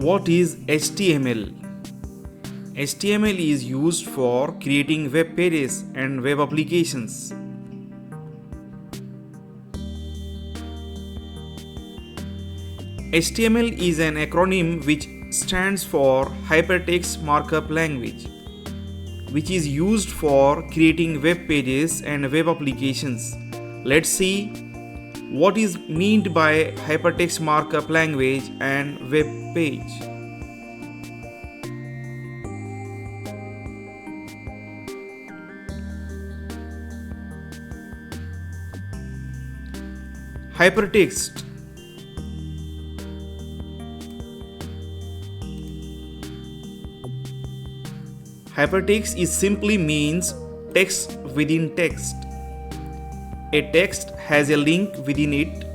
What is HTML? HTML is used for creating web pages and web applications. HTML is an acronym which stands for Hypertext Markup Language, which is used for creating web pages and web applications. Let's see what is meant by Hypertext Markup Language and web page. Hypertext. Hypertext is simply means text within text. A text has a link within it.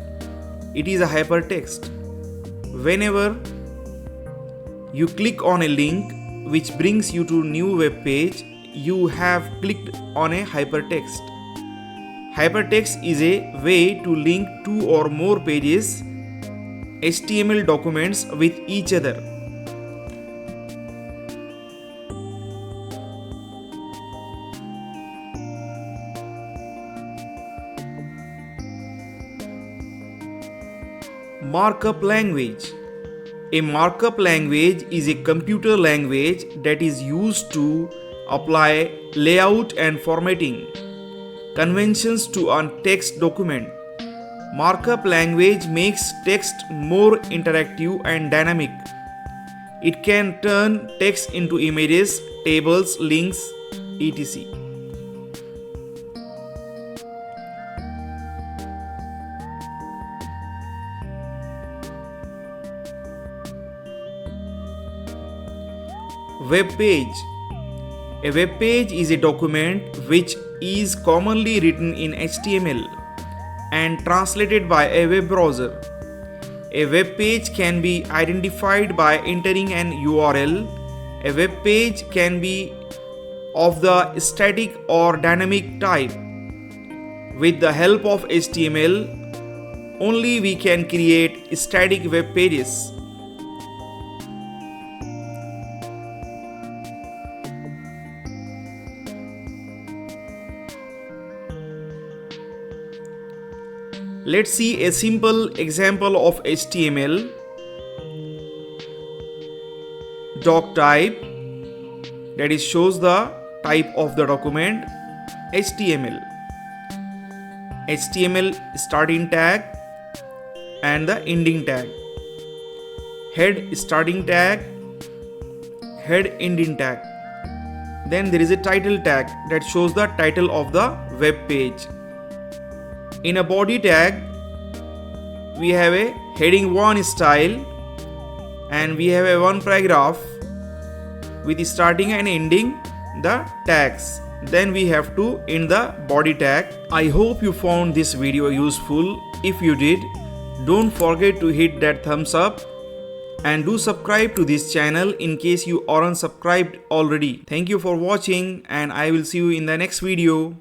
It is a hypertext. Whenever you click on a link which brings you to a new web page, you have clicked on a hypertext. Hypertext is a way to link two or more pages, HTML documents with each other. Markup language. A markup language is a computer language that is used to apply layout and formatting conventions to a text document. Markup language makes text more interactive and dynamic. It can turn text into images, tables, links, etc. Web page. A web page is a document which is commonly written in HTML and translated by a web browser. A web page can be identified by entering an URL. A web page can be of the static or dynamic type. With the help of HTML, only we can create static web pages. Let's see a simple example of HTML. Doc type, that is shows the type of the document. HTML. HTML starting tag and the ending tag. Head starting tag, head ending tag. Then there is a title tag that shows the title of the web page. In a body tag, we have a heading 1 style and we have a one paragraph with starting and ending the tags. Then we have to end the body tag. I hope you found this video useful. If you did, don't forget to hit that thumbs up and do subscribe to this channel in case you aren't subscribed already. Thank you for watching and I will see you in the next video.